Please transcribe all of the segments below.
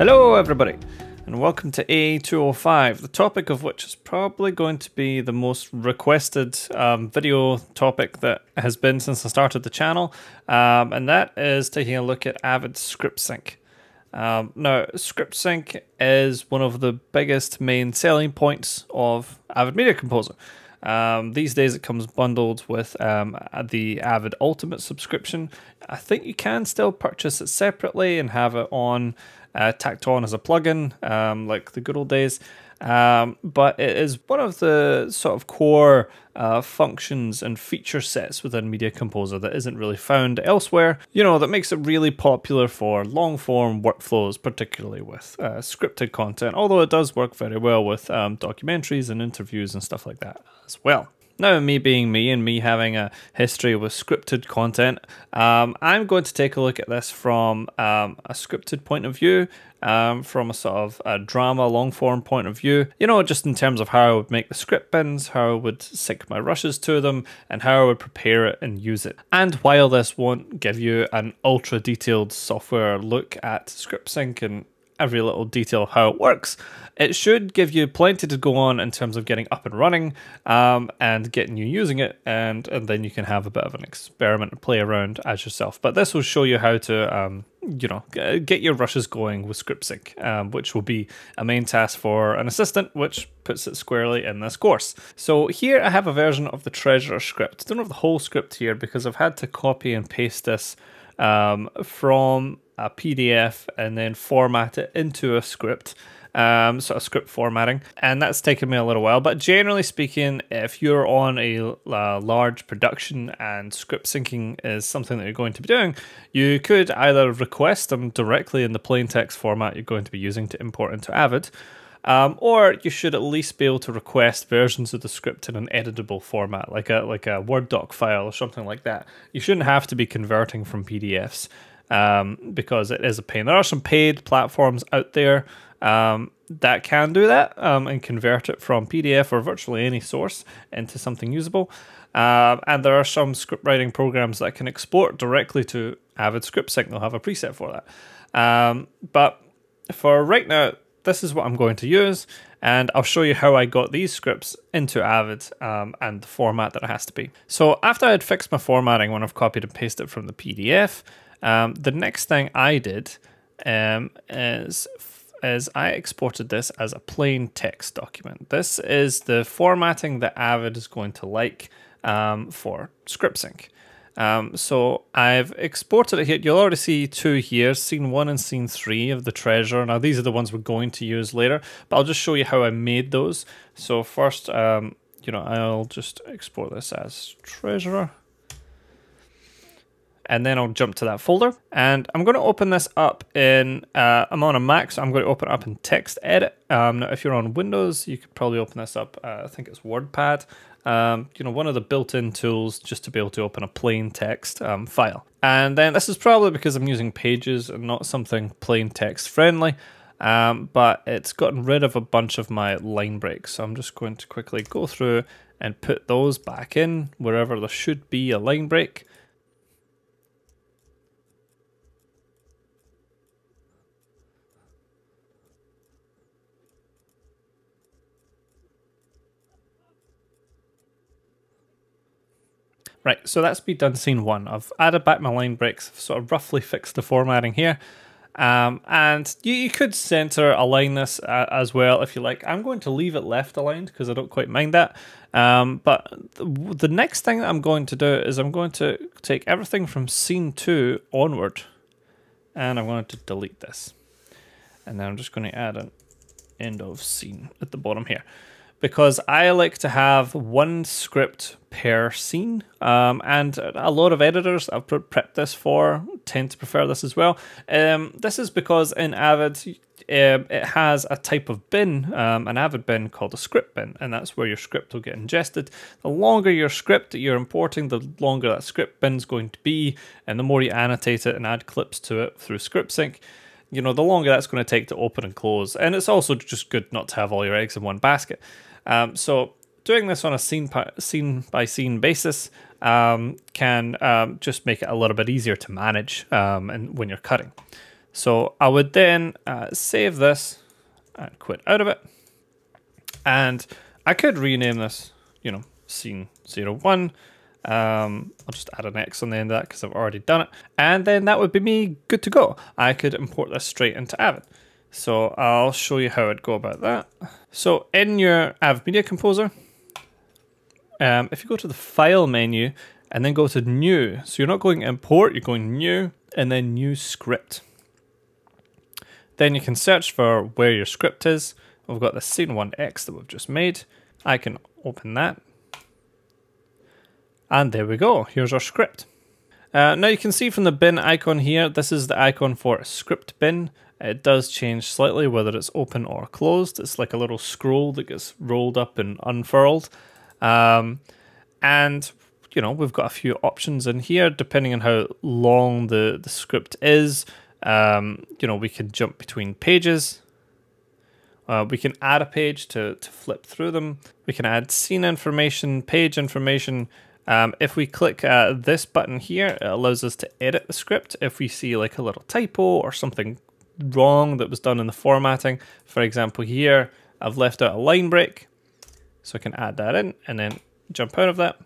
Hello everybody, and welcome to AE205, the topic of which is probably going to be the most requested video topic that has been since I started the channel, and that is taking a look at Avid ScriptSync. Now, ScriptSync is one of the biggest main selling points of Avid Media Composer. These days it comes bundled with the Avid Ultimate subscription. I think you can still purchase it separately and have it on tacked on as a plugin, like the good old days. But it is one of the sort of core functions and feature sets within Media Composer that isn't really found elsewhere. You know, that makes it really popular for long form workflows, particularly with scripted content, although it does work very well with documentaries and interviews and stuff like that as well. Now, me being me and me having a history with scripted content, I'm going to take a look at this from a scripted point of view, from a sort of a drama long-form point of view, you know, just in terms of how I would make the script bins, how I would sync my rushes to them, and how I would prepare it and use it. And while this won't give you an ultra-detailed software look at ScriptSync and every little detail of how it works, it should give you plenty to go on in terms of getting up and running and getting you using it, and then you can have a bit of an experiment and play around as yourself. But this will show you how to you know, get your rushes going with ScriptSync, which will be a main task for an assistant, which puts it squarely in this course. So here I have a version of the Treasurer script. I don't have the whole script here because I've had to copy and paste this from a PDF and then format it into a script, sort of script formatting, and that's taken me a little while. But generally speaking, if you're on a large production and script syncing is something that you're going to be doing, you could either request them directly in the plain text format you're going to be using to import into Avid, or you should at least be able to request versions of the script in an editable format, like a Word doc file or something like that. You shouldn't have to be converting from PDFs, because it is a pain. There are some paid platforms out there that can do that and convert it from PDF or virtually any source into something usable. And there are some script writing programs that can export directly to Avid ScriptSync. They'll have a preset for that. But for right now, this is what I'm going to use, and I'll show you how I got these scripts into Avid and the format that it has to be. So after I had fixed my formatting when I've copied and pasted it from the PDF, the next thing I did is I exported this as a plain text document. This is the formatting that Avid is going to like for ScriptSync. So I've exported it here. You'll already see two here, scene 1 and scene 3 of the Treasure. Now these are the ones we're going to use later, but I'll just show you how I made those. So first, you know, I'll just export this as Treasurer, and then I'll jump to that folder, and I'm going to open this up in, I'm on a Mac, so I'm going to open it up in Text Edit. Now if you're on Windows, you could probably open this up, I think it's WordPad. You know, one of the built-in tools just to be able to open a plain text file. And then this is probably because I'm using Pages and not something plain text friendly, but it's gotten rid of a bunch of my line breaks. So I'm just going to quickly go through and put those back in wherever there should be a line break. Right, so that's been done scene 1. I've added back my line breaks, sort of roughly fixed the formatting here. And you could center align this as well if you like. I'm going to leave it left aligned because I don't quite mind that. But the next thing that I'm going to do is I'm going to take everything from scene 2 onward, and I'm going to delete this. And then I'm just going to add an end of scene at the bottom here, because I like to have one script per scene, and a lot of editors I've prepped this for tend to prefer this as well. This is because in Avid, it has a type of bin, an Avid bin called a script bin, and that's where your script will get ingested. The longer your script that you're importing, the longer that script bin is going to be, and the more you annotate it and add clips to it through ScriptSync, you know, the longer that's going to take to open and close. And it's also just good not to have all your eggs in one basket. So doing this on a scene by scene basis can just make it a little bit easier to manage and when you're cutting. So I would then save this and quit out of it. And I could rename this, you know, scene 01. I'll just add an X on the end of that because I've already done it. And then that would be me good to go. I could import this straight into Avid. So I'll show you how I'd go about that. So in your Avid Media Composer, if you go to the File menu and then go to New, so you're not going Import, you're going New, and then New Script. Then you can search for where your script is. We've got the Scene 1X that we've just made. I can open that. And there we go, here's our script. Now you can see from the bin icon here, this is the icon for a script bin. It does change slightly whether it's open or closed. It's like a little scroll that gets rolled up and unfurled. And, you know, we've got a few options in here depending on how long the script is. You know, we can jump between pages. We can add a page to flip through them. We can add scene information, page information. If we click this button here, it allows us to edit the script if we see like a little typo or something wrong that was done in the formatting. For example, here I've left out a line break, so I can add that in and then jump out of that.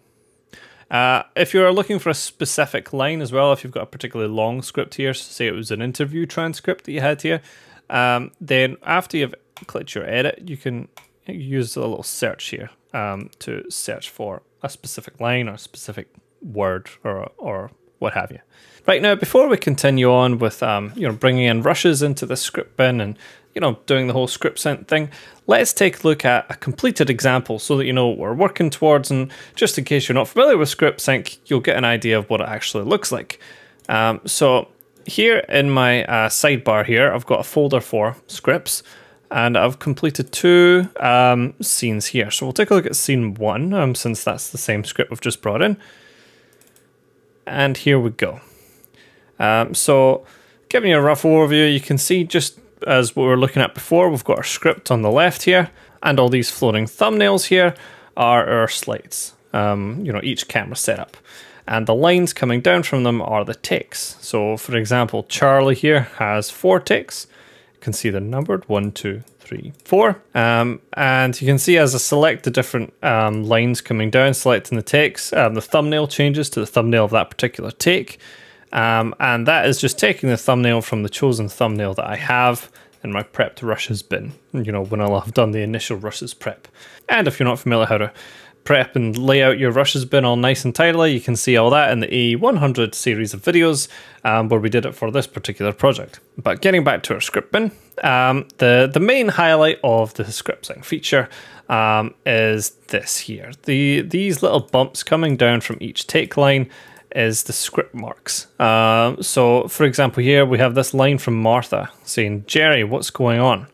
If you're looking for a specific line as well, if you've got a particularly long script here, say it was an interview transcript that you had here, then after you've clicked your edit, you can use a little search here to search for a specific line or a specific word or what have you. Right, now before we continue on with you know, bringing in rushes into the script bin and, you know, doing the whole ScriptSync thing, let's take a look at a completed example so that you know what we're working towards, and just in case you're not familiar with ScriptSync, you'll get an idea of what it actually looks like. So here in my sidebar here, I've got a folder for scripts, and I've completed two scenes here. So we'll take a look at scene 1, since that's the same script we've just brought in. And here we go. So giving you a rough overview, you can see just as what we were looking at before, we've got our script on the left here, and all these floating thumbnails here are our slides, you know, each camera setup. And the lines coming down from them are the takes. So for example, Charlie here has 4 takes. You can see they're numbered 1, 2, 3, 4. And you can see as I select the different lines coming down, selecting the takes, the thumbnail changes to the thumbnail of that particular take. And that is just taking the thumbnail from the chosen thumbnail that I have in my prepped rushes bin, you know, when I'll have done the initial rushes prep. And if you're not familiar how to prep and lay out your rushes bin all nice and tidily, you can see all that in the AE100 series of videos where we did it for this particular project. But getting back to our script bin, the main highlight of the ScriptSync feature is this here. These little bumps coming down from each take line is the script marks. So for example here we have this line from Martha saying, "Jerry, what's going on?"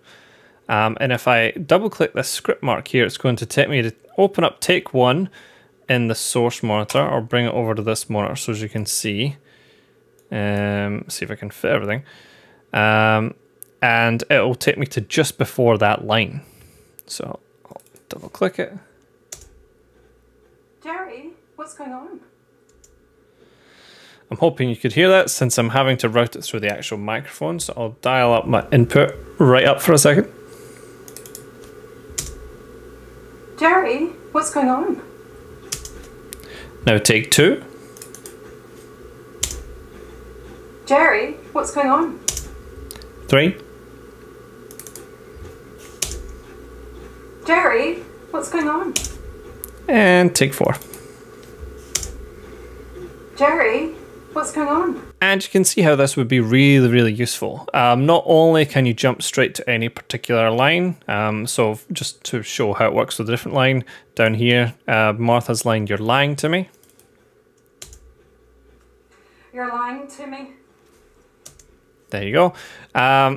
And if I double click this script mark here, it's going to take me to open up take 1 in the source monitor, or bring it over to this monitor so as you can see. See if I can fit everything. And it will take me to just before that line. So I'll double click it. Jerry, what's going on? I'm hoping you could hear that since I'm having to route it through the actual microphone, so I'll dial up my input right up for a second. Jerry, what's going on? Now take 2. Jerry, what's going on? 3. Jerry, what's going on? And take 4. Jerry, what's going on? And you can see how this would be really, really useful. Not only can you jump straight to any particular line, so just to show how it works with a different line, down here, Martha's line, "You're lying to me." You're lying to me. There you go.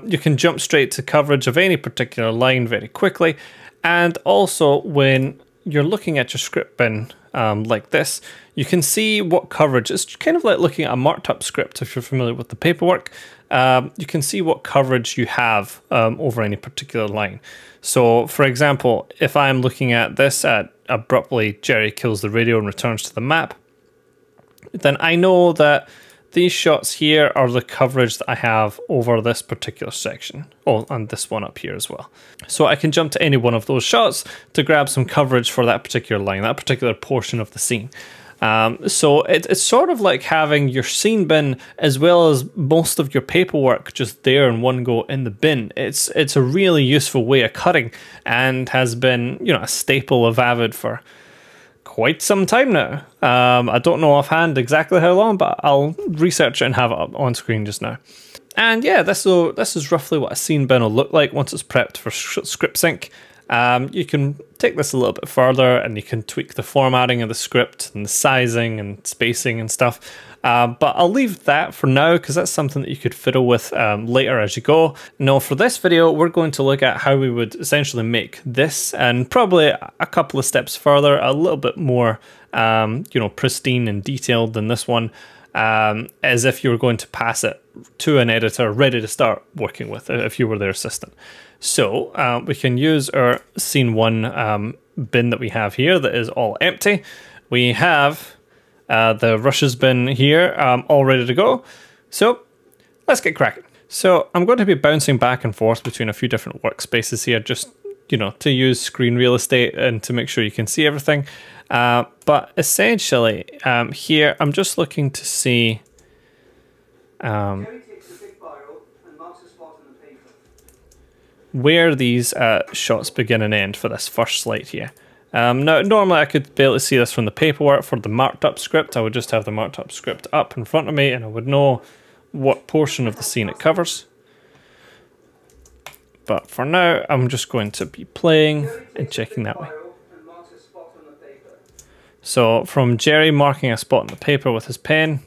You can jump straight to coverage of any particular line very quickly. And also when you're looking at your script bin like this, you can see what coverage. It's kind of like looking at a marked up script if you're familiar with the paperwork. You can see what coverage you have over any particular line. So for example, if I'm looking at this at abruptly Jerry kills the radio and returns to the map, then I know that these shots here are the coverage that I have over this particular section. Oh, and this one up here as well. So I can jump to any one of those shots to grab some coverage for that particular line, that particular portion of the scene. So it's sort of like having your scene bin as well as most of your paperwork just there in one go in the bin. It's a really useful way of cutting and has been, you know, a staple of Avid for quite some time now. I don't know offhand exactly how long, but I'll research it and have it up on screen just now. And yeah, this is roughly what a scene bin will look like once it's prepped for ScriptSync. You can take this a little bit further and you can tweak the formatting of the script and the sizing and spacing and stuff. But I'll leave that for now because that's something that you could fiddle with later as you go. Now for this video, we're going to look at how we would essentially make this, and probably a couple of steps further, a little bit more you know, pristine and detailed than this one, as if you were going to pass it to an editor ready to start working with if you were their assistant. So we can use our scene 1 bin that we have here that is all empty. We have the rushes bin here all ready to go. So let's get cracking. So I'm going to be bouncing back and forth between a few different workspaces here, just, you know, to use screen real estate and to make sure you can see everything. But essentially here I'm just looking to see where these shots begin and end for this first slide here. Now, normally I could be able to see this from the paperwork. For the marked up script, I would just have the marked up script up in front of me and I would know what portion of the scene it covers. But for now, I'm just going to be playing and checking that way. So from Jerry marking a spot on the paper with his pen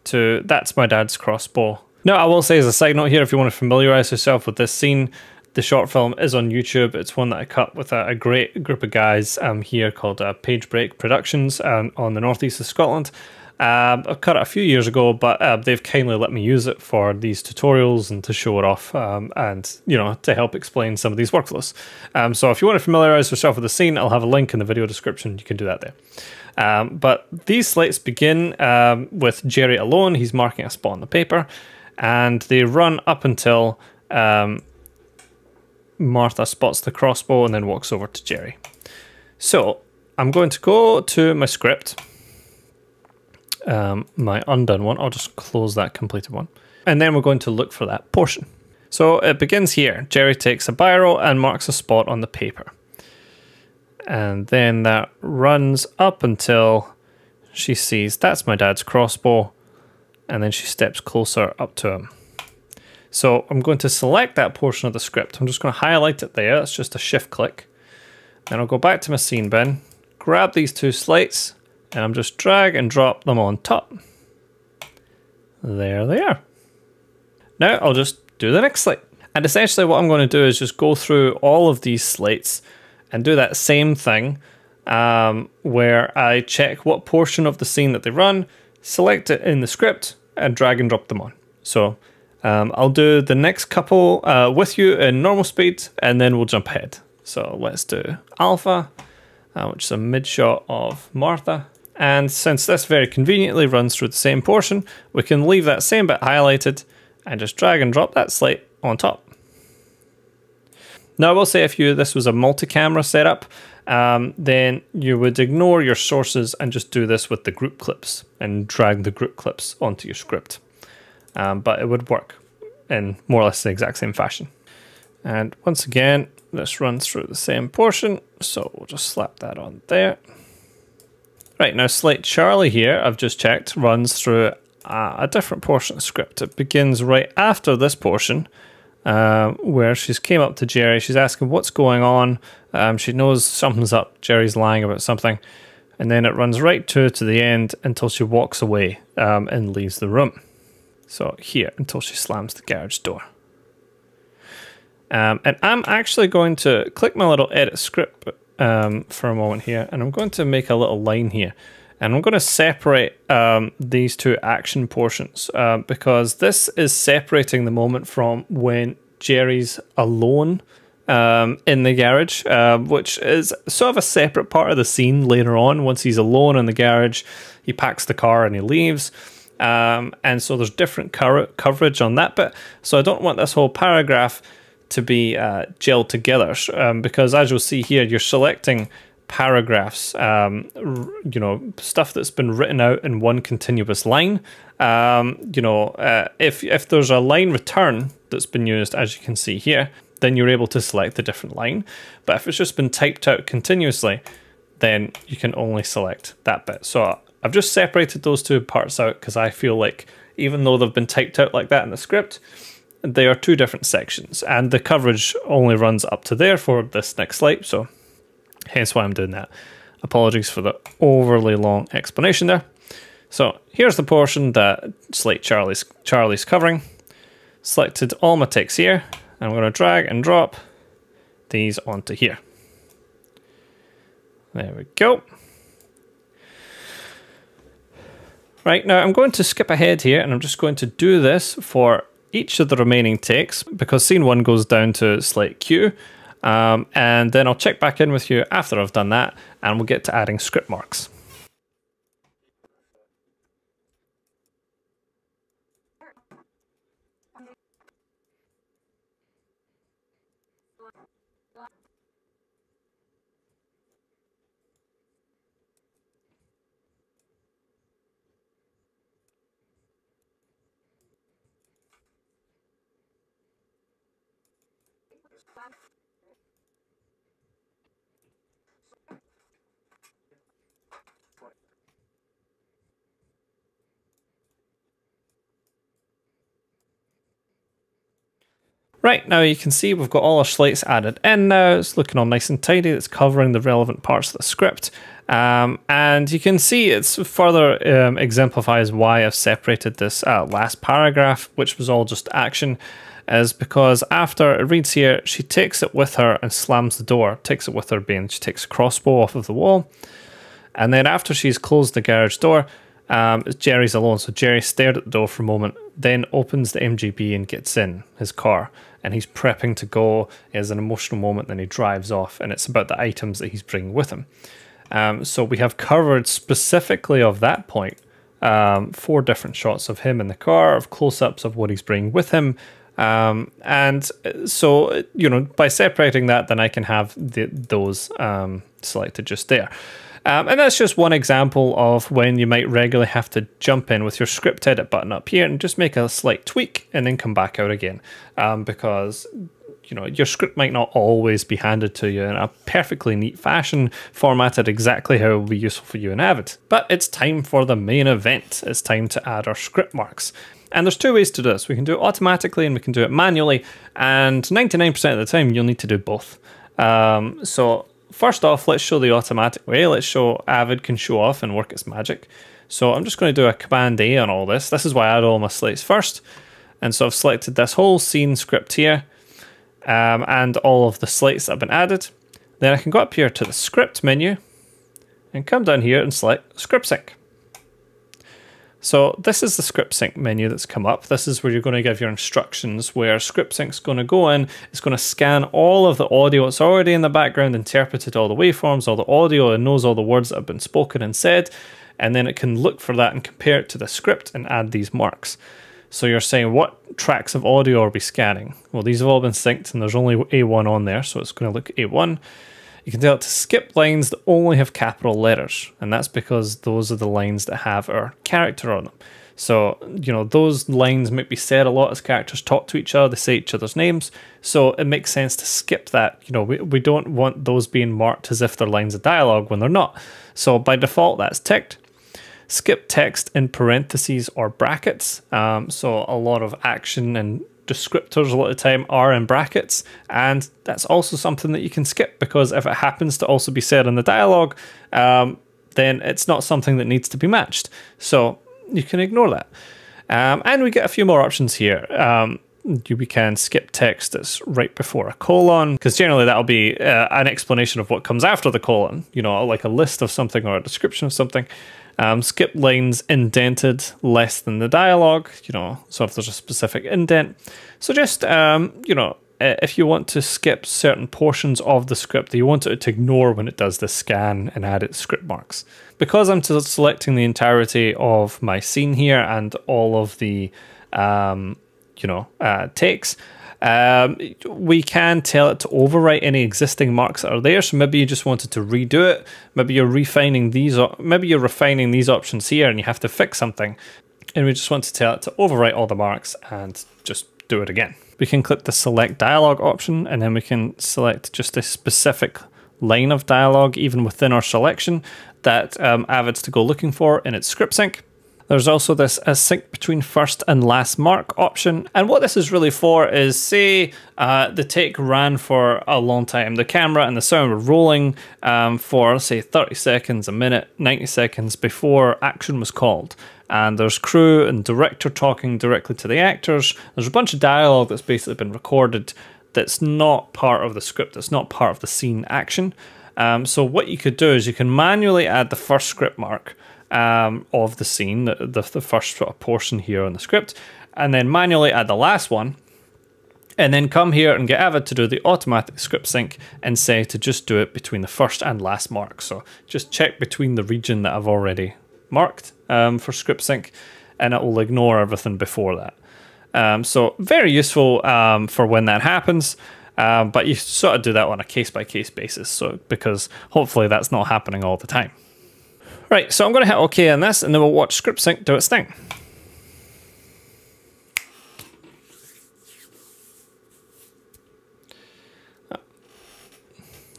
to that's my dad's crossbow. Now, I will say as a side note here, if you want to familiarize yourself with this scene, the short film is on YouTube. It's one that I cut with a great group of guys here called Page Break Productions on the northeast of Scotland. I cut it a few years ago, but they've kindly let me use it for these tutorials and to show it off and, you know, to help explain some of these workflows. So if you want to familiarize yourself with the scene, I'll have a link in the video description. You can do that there. But these slates begin with Jerry alone. He's marking a spot on the paper and they run up until Martha spots the crossbow and then walks over to Jerry. So I'm going to go to my script, my undone one. I'll just close that completed one. And then we're going to look for that portion. So it begins here. Jerry takes a biro and marks a spot on the paper. And then that runs up until she sees that's my dad's crossbow. And then she steps closer up to him. So I'm going to select that portion of the script. I'm just going to highlight it there. That's just a shift click. Then I'll go back to my scene bin, grab these two slates, and I'm just drag and drop them on top. There they are. Now I'll just do the next slate. And essentially what I'm going to do is just go through all of these slates and do that same thing where I check what portion of the scene that they run, select it in the script, and drag and drop them on. So I'll do the next couple with you in normal speed, and then we'll jump ahead. So let's do alpha, which is a mid shot of Martha. And since this very conveniently runs through the same portion, we can leave that same bit highlighted and just drag and drop that slate on top. Now I will say if this was a multi-camera setup, then you would ignore your sources and just do this with the group clips and drag the group clips onto your script. But it would work in more or less the exact same fashion. And once again, this runs through the same portion, so we'll just slap that on there. Right, now slate Charlie here, I've just checked, runs through a different portion of the script. It begins right after this portion, where she's came up to Jerry, she's asking what's going on, she knows something's up, Jerry's lying about something, and then it runs right to the end until she walks away and leaves the room. So here, until she slams the garage door. And I'm actually going to click my little edit script for a moment here, and I'm going to make a little line here. And I'm going to separate these two action portions because this is separating the moment from when Jerry's alone in the garage, which is sort of a separate part of the scene later on. Once he's alone in the garage, he packs the car and he leaves. And so there's different coverage on that bit. So I don't want this whole paragraph to be gelled together, because as you'll see here, you're selecting paragraphs, you know, stuff that's been written out in one continuous line. You know, if there's a line return that's been used, as you can see here, then you're able to select the different line. But if it's just been typed out continuously, then you can only select that bit. So I've just separated those two parts out because I feel like even though they've been typed out like that in the script, they are two different sections, and the coverage only runs up to there for this next slide, so hence why I'm doing that. Apologies for the overly long explanation there. So here's the portion that Slate Charlie's covering. Selected all my text here, and I'm going to drag and drop these onto here. There we go. Right, now I'm going to skip ahead here, and I'm just going to do this for each of the remaining takes, because scene 1 goes down to Slate Q, and then I'll check back in with you after I've done that, and we'll get to adding script marks. Right, now you can see we've got all our slates added in now. It's looking all nice and tidy. It's covering the relevant parts of the script. And you can see it's further exemplifies why I've separated this last paragraph, which was all just action, is because after it reads here, she takes it with her and slams the door. Takes it with her being she takes a crossbow off of the wall. And then after she's closed the garage door, Jerry's alone. So Jerry stared at the door for a moment, then opens the MGB and gets in his car. And he's prepping to go. He has an emotional moment, then he drives off, and it's about the items that he's bringing with him. So we have covered specifically of that point 4 different shots of him in the car, of close-ups of what he's bringing with him. And so, you know, by separating that, then I can have those selected just there. And that's just one example of when you might regularly have to jump in with your script edit button up here and just make a slight tweak and then come back out again. Because, you know, your script might not always be handed to you in a perfectly neat fashion, formatted exactly how it will be useful for you in Avid. But it's time for the main event. It's time to add our script marks. And there's 2 ways to do this. We can do it automatically and we can do it manually. And 99% of the time, you'll need to do both. So first off, let's show the automatic way. Let's show Avid can show off and work its magic. So I'm just going to do a Command A on all this. This is why I add all my slates first. And so I've selected this whole scene script here and all of the slates that have been added. Then I can go up here to the script menu and come down here and select ScriptSync. So this is the ScriptSync menu that's come up. This is where you're going to give your instructions, where ScriptSync's going to go in. It's going to scan all of the audio. It's already in the background, interpreted all the waveforms, all the audio, and knows all the words that have been spoken and said. And then it can look for that and compare it to the script and add these marks. So you're saying, what tracks of audio are we scanning? Well, these have all been synced and there's only A1 on there, so it's going to look at A1. You can tell it to skip lines that only have capital letters, and that's because those are the lines that have our character on them. So, you know, those lines might be said a lot as characters talk to each other, they say each other's names, so it makes sense to skip that. You know, we don't want those being marked as if they're lines of dialogue when they're not. So by default, that's ticked. Skip text in parentheses or brackets. So a lot of action and descriptors a lot of the time are in brackets, and that's also something that you can skip, because if it happens to also be said in the dialogue, then it's not something that needs to be matched. So you can ignore that. And we get a few more options here. We can skip text that's right before a colon, because generally that'll be an explanation of what comes after the colon, you know, like a list of something or a description of something. Skip lines indented less than the dialogue, you know, so if there's a specific indent. So just, you know, if you want to skip certain portions of the script that you want it to ignore when it does the scan and add its script marks. Because I'm selecting the entirety of my scene here and all of the takes, we can tell it to overwrite any existing marks that are there. So maybe you just wanted to redo it. Maybe you're refining these. Maybe you're refining these options here, and you have to fix something. And we just want to tell it to overwrite all the marks and just do it again. We can click the select dialog option, and then we can select just a specific line of dialogue, even within our selection, that Avid's to go looking for in its ScriptSync. There's also this sync between first and last mark option. And what this is really for is, say the take ran for a long time. The camera and the sound were rolling for, say, 30 seconds, a minute, 90 seconds before action was called. And there's crew and director talking directly to the actors. There's a bunch of dialogue that's basically been recorded that's not part of the script, that's not part of the scene action. So what you could do is you can manually add the first script mark of the scene, the first sort of portion here on the script, and then manually add the last one, and then come here and get Avid to do the automatic script sync and say to just do it between the first and last mark. So just check between the region that I've already marked for script sync, and it will ignore everything before that. So very useful for when that happens. But you sort of do that on a case-by-case basis, so because hopefully that's not happening all the time. Right, so I'm going to hit OK on this, and then we'll watch ScriptSync do its thing.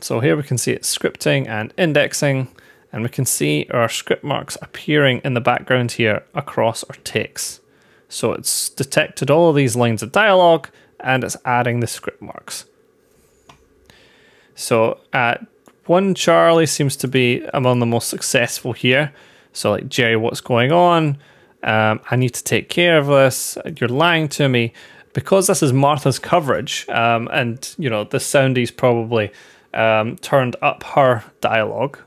So here we can see it's scripting and indexing, and we can see our script marks appearing in the background here across our takes. So it's detected all of these lines of dialogue, and it's adding the script marks. So one Charlie seems to be among the most successful here. So like, Jerry, what's going on? I need to take care of this. You're lying to me. Because this is Martha's coverage, and you know the soundie's probably turned up her dialogue.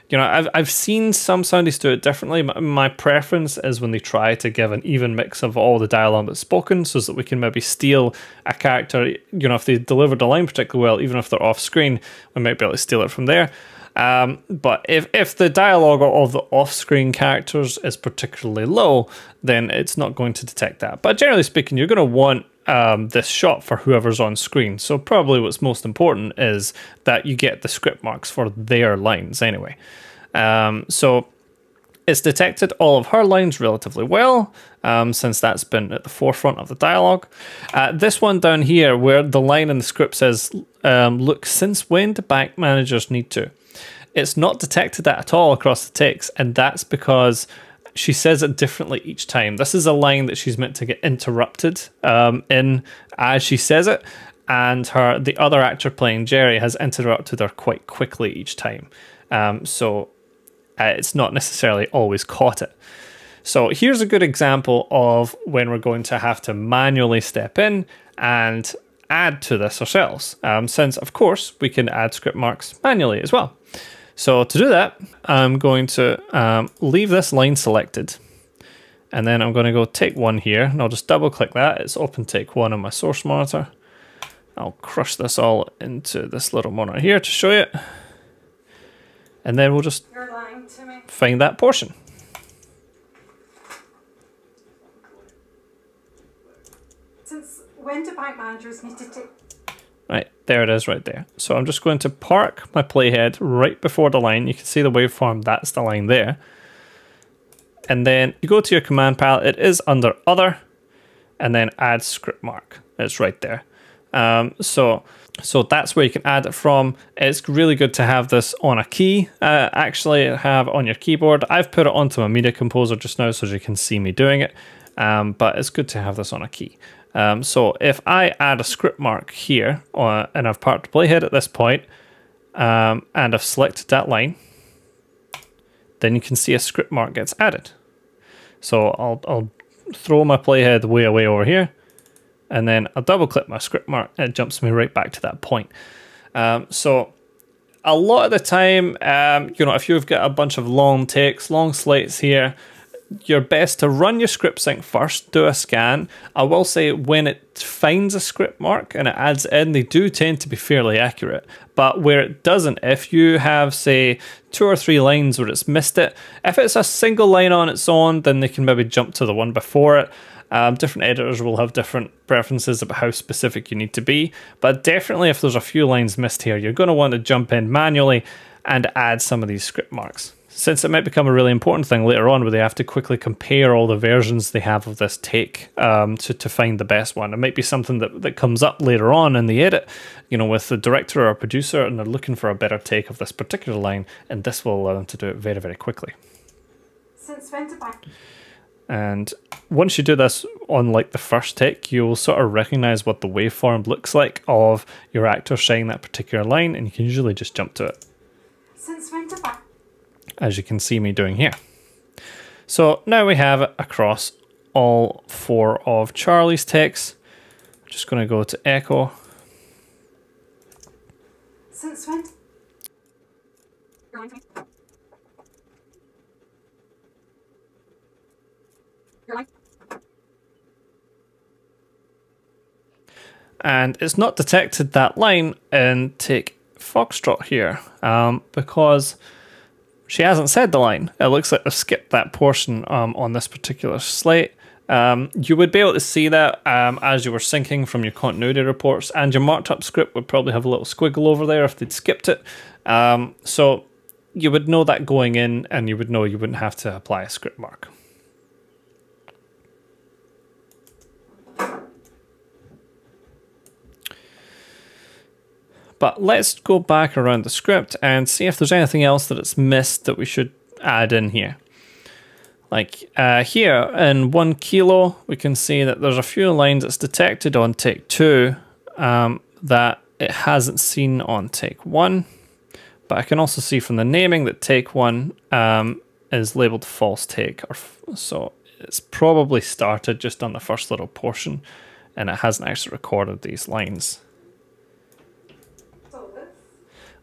You know, I've seen some soundies do it differently. My preference is when they try to give an even mix of all the dialogue that's spoken, so that we can maybe steal a character. You know, if they delivered a line particularly well, even if they're off screen, we might be able to steal it from there. But if the dialogue of the off-screen characters is particularly low, then it's not going to detect that. But generally speaking, you're going to want this shot for whoever's on screen. So probably what's most important is that you get the script marks for their lines anyway. So it's detected all of her lines relatively well, since that's been at the forefront of the dialogue. This one down here, where the line in the script says, look, since when do bank managers need to? It's not detected that at all across the text, and that's because she says it differently each time. This is a line that she's meant to get interrupted in as she says it, and the other actor playing Jerry has interrupted her quite quickly each time. So it's not necessarily always caught it. So here's a good example of when we're going to have to manually step in and add to this ourselves, since of course we can add script marks manually as well. So to do that, I'm going to leave this line selected, and then I'm going to go take one here, and I'll just double click that. It's open take one on my source monitor. I'll crush this all into this little monitor here to show you, and then we'll just find that portion. Since when do bank managers need to take? Right, there it is right there. So I'm just going to park my playhead right before the line. You can see the waveform, that's the line there. And then you go to your command palette, it is under Other, and then Add Script Mark. It's right there. So that's where you can add it from. It's really good to have this on a key, actually have on your keyboard. I've put it onto my Media Composer just now so you can see me doing it, but it's good to have this on a key. So if I add a script mark here, and I've parked the playhead at this point, and I've selected that line, then you can see a script mark gets added. So I'll throw my playhead way away over here, and then I'll double click my script mark, and it jumps me right back to that point. So a lot of the time, you know, if you've got a bunch of long takes, long slates here, you're best to run your ScriptSync first, do a scan. I will say when it finds a script mark and it adds it in, they do tend to be fairly accurate. But where it doesn't, if you have, say, 2 or 3 lines where it's missed it, if it's a single line on its own, then they can maybe jump to the one before it. Different editors will have different preferences about how specific you need to be. But definitely if there's a few lines missed here, you're going to want to jump in manually and add some of these script marks. Since it might become a really important thing later on where they have to quickly compare all the versions they have of this take to find the best one. It might be something that comes up later on in the edit, you know, with the director or producer, and they're looking for a better take of this particular line, and this will allow them to do it very, very quickly. Since Ventura. And once you do this on like the first take, you'll sort of recognize what the waveform looks like of your actor saying that particular line, and you can usually just jump to it. Since Ventura. As you can see me doing here. So now we have it across all 4 of Charlie's takes. I'm just going to go to echo. Since when? And it's not detected that line in take Foxtrot here because she hasn't said the line. It looks like they've skipped that portion on this particular slate. You would be able to see that as you were syncing from your continuity reports, and your marked up script would probably have a little squiggle over there if they'd skipped it. So you would know that going in, and you would know you wouldn't have to apply a script mark. But let's go back around the script and see if there's anything else that it's missed that we should add in here. Like here in 1 kilo, we can see that there's a few lines that's detected on take 2 that it hasn't seen on take 1. But I can also see from the naming that take 1 is labeled false take. So it's probably started just on the first little portion and it hasn't actually recorded these lines.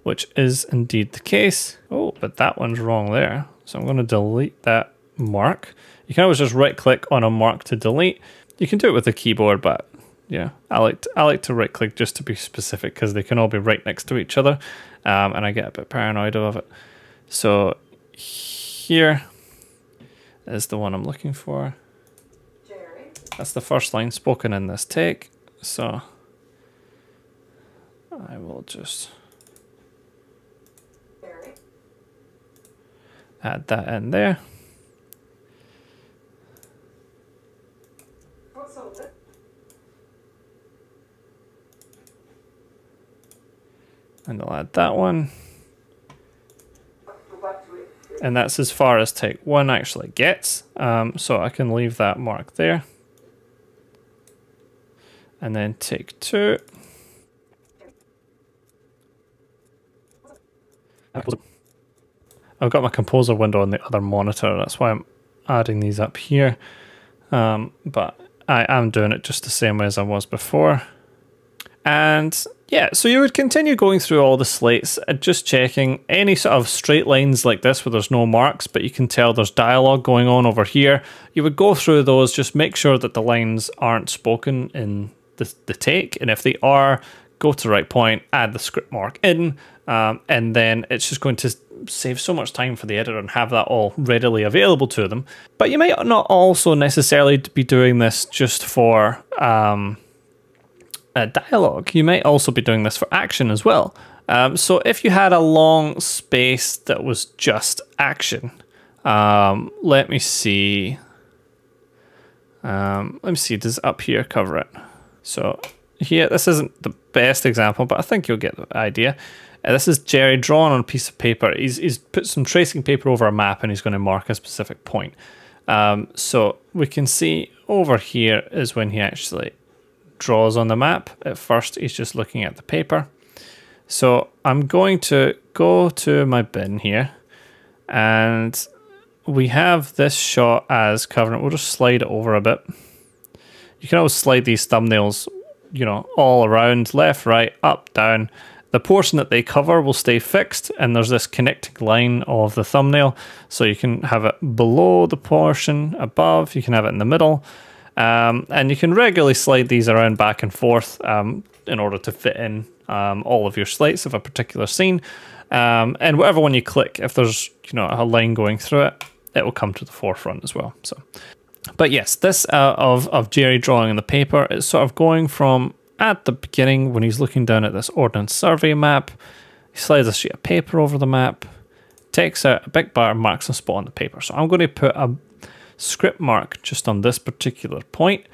Which is indeed the case. Oh, but that one's wrong there. So I'm going to delete that mark. You can always just right click on a mark to delete. You can do it with the keyboard, but yeah, I like to right click just to be specific because they can all be right next to each other, and I get a bit paranoid of it. So here is the one I'm looking for. Jerry. That's the first line spoken in this take. So I will just add that in there. And I'll add that one. And that's as far as take 1 actually gets. So I can leave that mark there. And then take 2. I've got my composer window on the other monitor, that's why I'm adding these up here. But I am doing it just the same way as I was before. And yeah, so you would continue going through all the slates, just checking any sort of straight lines like this where there's no marks, but you can tell there's dialogue going on over here. You would go through those, just make sure that the lines aren't spoken in the take, and if they are, go to the right point, add the script mark in, and then it's just going to save so much time for the editor and have that all readily available to them. But you might not also necessarily be doing this just for dialogue. You might also be doing this for action as well. So if you had a long space that was just action, let me see. Does up here cover it? So here, this isn't the best example, but I think you'll get the idea. This is Jerry drawn on a piece of paper. He's put some tracing paper over a map and he's going to mark a specific point. So we can see over here is when he actually draws on the map. At first, he's just looking at the paper. So I'm going to go to my bin here, and we have this shot as Covenant. We'll just slide it over a bit. You can always slide these thumbnails, you know, all around, left, right, up, down. the portion that they cover will stay fixed, and there's this connecting line of the thumbnail. So you can have it below the portion, above, you can have it in the middle. And you can regularly slide these around back and forth in order to fit in all of your slates of a particular scene. And whatever one you click, if there's a line going through it, it will come to the forefront as well. So, but yes, this of Jerry drawing on the paper is sort of going from at the beginning when he's looking down at this Ordnance Survey map. He slides a sheet of paper over the map, takes out a big bar and marks a spot on the paper. So I'm going to put a script mark just on this particular point.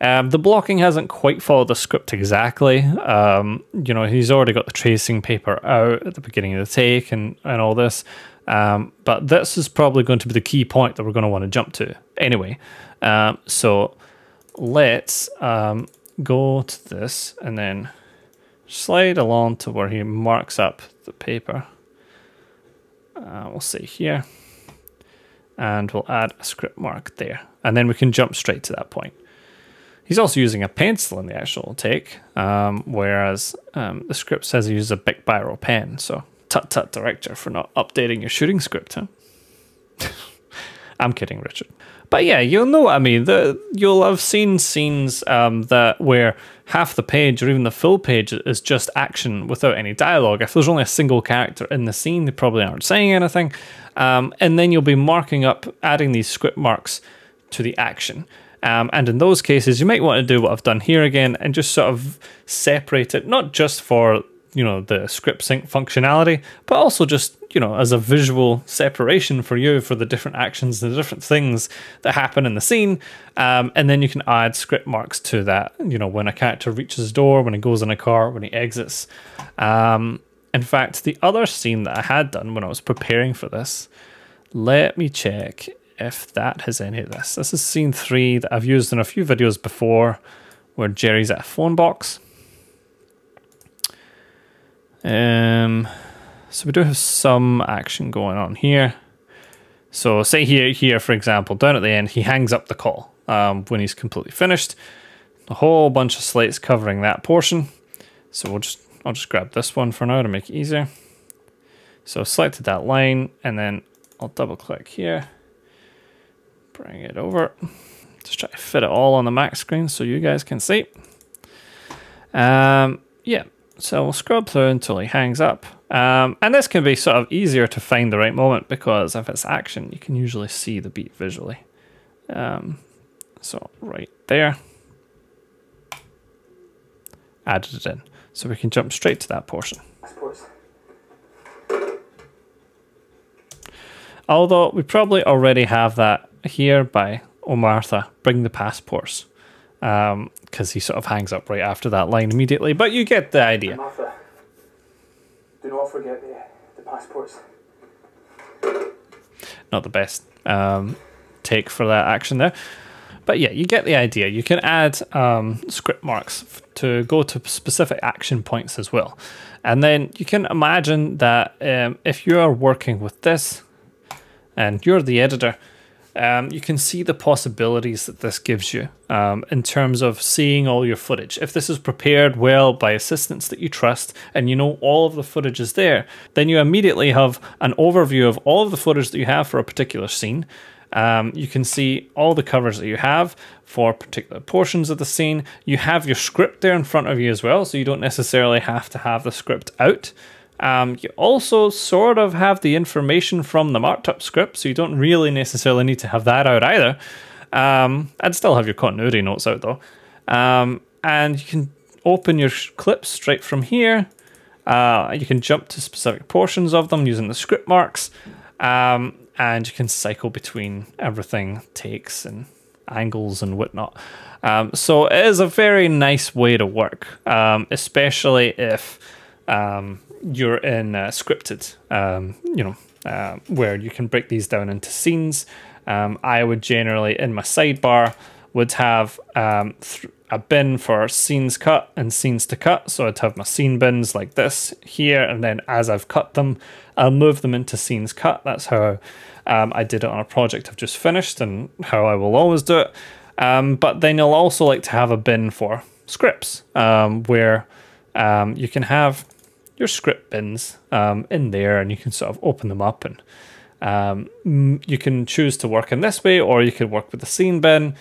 The blocking hasn't quite followed the script exactly. He's already got the tracing paper out at the beginning of the take and all this. But this is probably going to be the key point that we're going to want to jump to anyway. So let's go to this and then slide along to where he marks up the paper. We'll say here. And we'll add a script mark there. And then we can jump straight to that point. He's also using a pencil in the actual take, whereas the script says he uses a big biro pen. So tut director for not updating your shooting script, huh? I'm kidding, Richard. But yeah, you'll know what I mean. You'll have seen scenes that where half the page or even the full page is just action without any dialogue. If there's only a single character in the scene, they probably aren't saying anything. And then you'll be marking up, adding these script marks to the action. And in those cases, you might want to do what I've done here again and just sort of separate it, not just for the ScriptSync functionality, but also just as a visual separation for you for the different actions, the different things that happen in the scene. And then you can add script marks to that, when a character reaches his door, when he goes in a car, when he exits. In fact, the other scene that I had done when I was preparing for this, let me check if that has any of this. This is scene 3 that I've used in a few videos before, where Jerry's at a phone box. So we do have some action going on here. So say here, for example, down at the end, he hangs up the call when he's completely finished. A whole bunch of slates covering that portion. So I'll just grab this one for now to make it easier. So I've selected that line, and then I'll double click here, bring it over, just try to fit it all on the Mac screen so you guys can see. Yeah, so we'll scrub through until he hangs up. And this can be sort of easier to find the right moment because if it's action, you can usually see the beat visually. So right there, added it in. So we can jump straight to that portion. Although we probably already have that here by Martha, bring the passports. Because he sort of hangs up right after that line immediately. But you get the idea. Martha, do not forget the passports. Not the best take for that action there. But yeah, you get the idea. You can add script marks to go to specific action points as well. And then you can imagine that if you are working with this and you're the editor, you can see the possibilities that this gives you in terms of seeing all your footage. If this is prepared well by assistants that you trust and you know all of the footage is there, then you immediately have an overview of all of the footage that you have for a particular scene. You can see all the covers that you have for particular portions of the scene. You have your script there in front of you as well, so you don't necessarily have to have the script out. You also sort of have the information from the marked up script, so you don't really necessarily need to have that out either. I'd still have your continuity notes out though. And you can open your clips straight from here. You can jump to specific portions of them using the script marks. And you can cycle between everything, takes and angles and whatnot. So it is a very nice way to work, especially if you're in scripted, where you can break these down into scenes. I would generally, in my sidebar, would have a bin for scenes cut and scenes to cut. So I'd have my scene bins like this here, and then as I've cut them, I'll move them into scenes cut. That's how I did it on a project I've just finished and how I will always do it. But then you'll also like to have a bin for scripts, where you can have your script bins in there, and you can sort of open them up, and you can choose to work in this way, or you could work with the scene bin.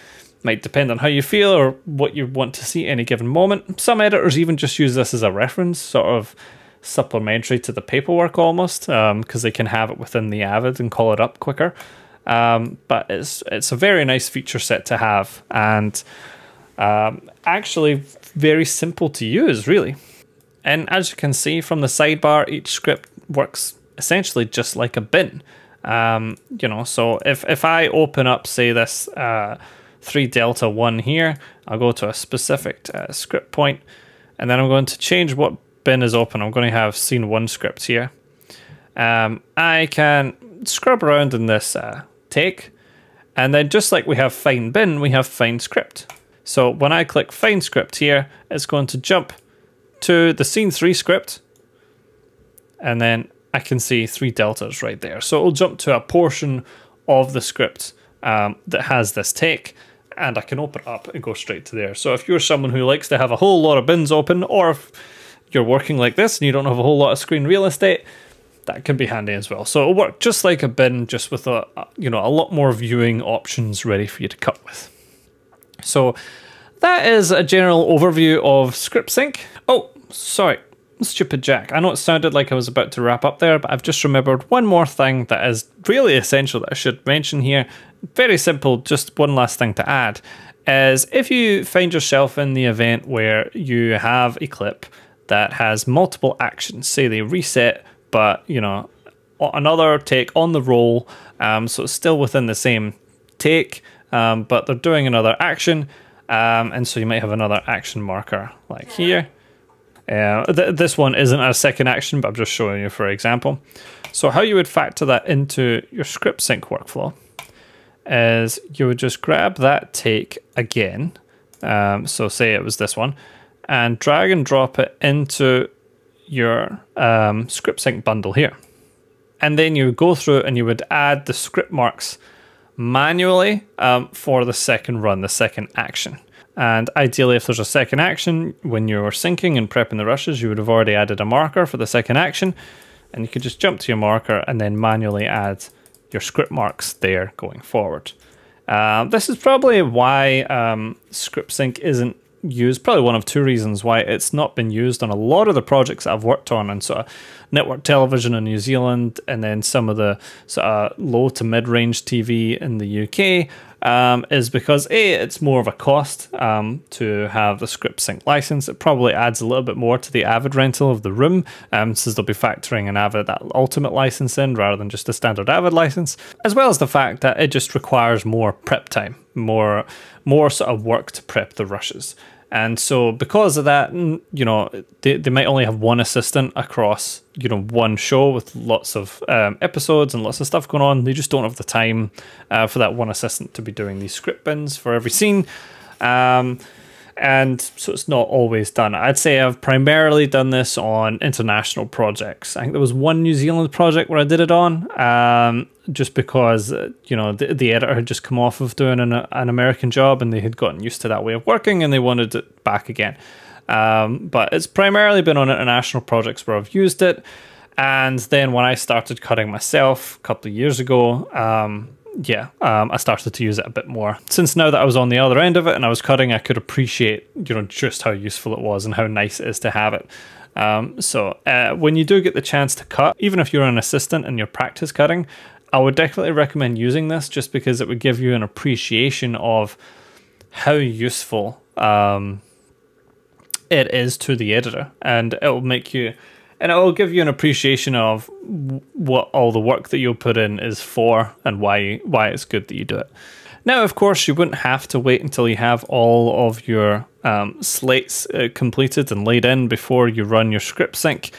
Might depend on how you feel or what you want to see at any given moment. Some editors even just use this as a reference, sort of supplementary to the paperwork almost, because they can have it within the Avid and call it up quicker. But it's a very nice feature set to have, and actually very simple to use, really. And as you can see from the sidebar, each script works essentially just like a bin. You know, so if I open up, say, this 3 Delta 1 here, I'll go to a specific script point, and then I'm going to change what bin is open. I'm going to have scene 1 script here. I can scrub around in this take, and then just like we have find bin, we have find script. So when I click find script here, it's going to jump to the scene 3 script, and then I can see 3 deltas right there. So it'll jump to a portion of the script that has this take, and I can open it up and go straight to there. So if you're someone who likes to have a whole lot of bins open, or if you're working like this and you don't have a whole lot of screen real estate, that can be handy as well. So it'll work just like a bin, just with a lot more viewing options ready for you to cut with. So that is a general overview of ScriptSync. Oh, sorry. Stupid Jack. I know it sounded like I was about to wrap up there, but I've just remembered one more thing that is really essential that I should mention here. Very simple, just one last thing to add, is if you find yourself in the event where you have a clip that has multiple actions, say they reset, but, you know, another take on the roll, so it's still within the same take, but they're doing another action, and so you might have another action marker like here. This one isn't a second action, but I'm just showing you for example. So how you would factor that into your ScriptSync workflow is you would just grab that take again, so say it was this one, and drag and drop it into your ScriptSync bundle here. And then you would go through and you would add the script marks manually for the second run, the second action. And ideally, if there's a second action, when you're syncing and prepping the rushes, you would have already added a marker for the second action, and you could just jump to your marker and then manually add your script marks there going forward. This is probably why ScriptSync isn't used, probably one of 2 reasons why it's not been used on a lot of the projects that I've worked on sort of network television in New Zealand, and then some of the sort of low to mid-range TV in the UK, is because A, it's more of a cost to have the ScriptSync license. It probably adds a little bit more to the Avid rental of the room, since they'll be factoring an Avid Ultimate license in rather than just a standard Avid license, as well as the fact that it just requires more prep time, more sort of work to prep the rushes. And so because of that, you know, they might only have one assistant across, you know, one show with lots of episodes and lots of stuff going on. They just don't have the time for that one assistant to be doing these script bins for every scene. And so it's not always done. I'd say I've primarily done this on international projects. I think there was one New Zealand project where I did it on, just because, you know, the editor had just come off of doing an American job, and they had gotten used to that way of working and they wanted it back again. But it's primarily been on international projects where I've used it. And then when I started cutting myself a couple of years ago, I started to use it a bit more. Since now that I was on the other end of it and I was cutting, I could appreciate, you know, just how useful it was and how nice it is to have it. So when you do get the chance to cut, even if you're an assistant and you're practice cutting, I would definitely recommend using this, just because it would give you an appreciation of how useful it is to the editor, and it will make you, and it will give you an appreciation of what all the work that you'll put in is for, and why it's good that you do it. Now, of course, you wouldn't have to wait until you have all of your slates completed and laid in before you run your ScriptSync.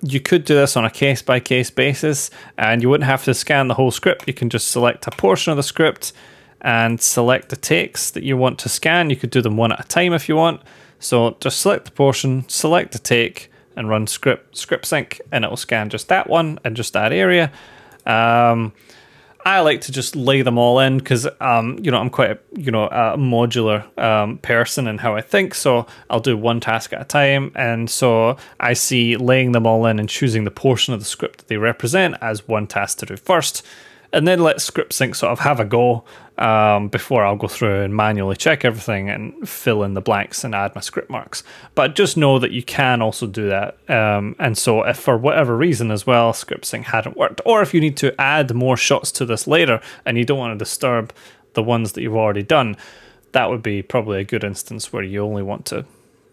You could do this on a case-by-case basis, and you wouldn't have to scan the whole script. You can just select a portion of the script and select the takes that you want to scan. You could do them one at a time if you want. So just select the portion, select the take, and run ScriptSync, and it will scan just that one and just that area. I like to just lay them all in because, you know, I'm quite a, you know, a modular person in how I think. So I'll do one task at a time. And so I see laying them all in and choosing the portion of the script that they represent as one task to do first. And then let ScriptSync sort of have a go before I'll go through and manually check everything and fill in the blanks and add my script marks. But just know that you can also do that. And so if for whatever reason as well, ScriptSync hadn't worked, or if you need to add more shots to this later and you don't want to disturb the ones that you've already done, that would be probably a good instance where you only want to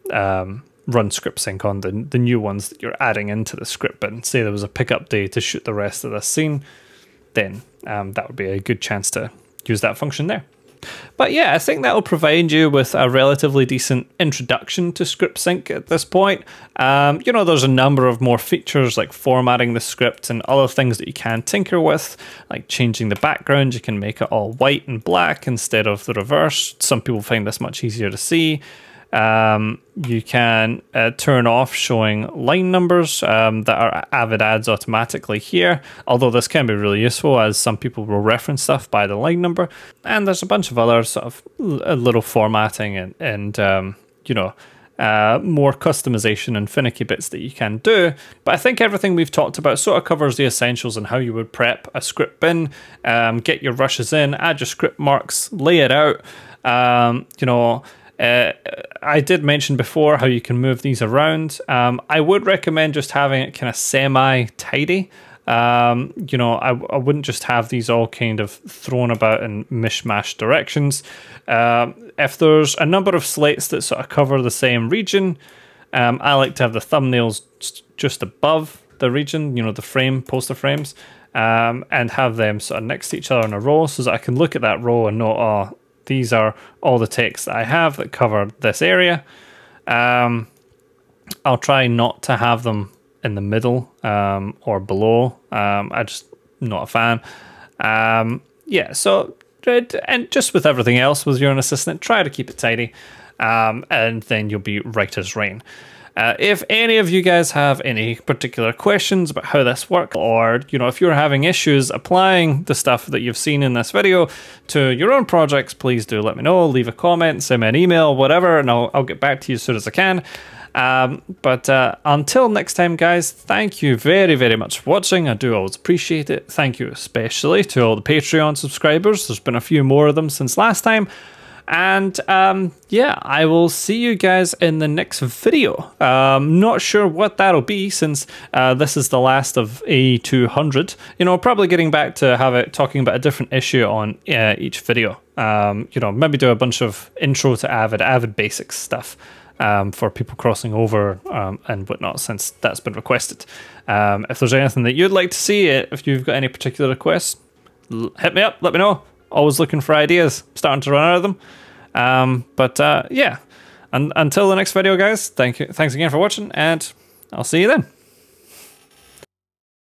run ScriptSync on the new ones that you're adding into the script. But say there was a pickup day to shoot the rest of this scene, then that would be a good chance to use that function there. But yeah, I think that will provide you with a relatively decent introduction to ScriptSync at this point. You know, there's a number of more features like formatting the script and other things that you can tinker with, like changing the background. You can make it all white and black instead of the reverse. Some people find this much easier to see. You can turn off showing line numbers that are Avid adds automatically here, although this can be really useful as some people will reference stuff by the line number. And there's a bunch of other sort of little formatting and you know, more customization and finicky bits that you can do. But I think everything we've talked about sort of covers the essentials and how you would prep a script bin, get your rushes in, add your script marks, lay it out, you know. I did mention before how you can move these around. I would recommend just having it kind of semi-tidy. You know, I wouldn't just have these all kind of thrown about in mishmash directions. If there's a number of slates that sort of cover the same region, I like to have the thumbnails just above the region, you know, the frame, poster frames, and have them sort of next to each other in a row so that I can look at that row and know, oh, these are all the text that I have that cover this area. I'll try not to have them in the middle or below. I'm just not a fan. Yeah, so, and just with everything else with your own assistant, try to keep it tidy, and then you'll be right as rain. If any of you guys have any particular questions about how this works, or you know, if you're having issues applying the stuff that you've seen in this video to your own projects, please do let me know. Leave a comment, send me an email, whatever, and I'll get back to you as soon as I can. But until next time, guys, thank you very, very much for watching. I do always appreciate it. Thank you especially to all the Patreon subscribers. There's been a few more of them since last time. And yeah, I will see you guys in the next video. Not sure what that'll be since this is the last of AE200. You know, probably getting back to talking about a different issue on each video. You know, maybe do a bunch of intro to Avid basics stuff for people crossing over and whatnot, since that's been requested. If there's anything that you'd like to see, if you've got any particular requests, hit me up, let me know. Always looking for ideas, starting to run out of them. Yeah, and until the next video, guys, thanks again for watching, and I'll see you then.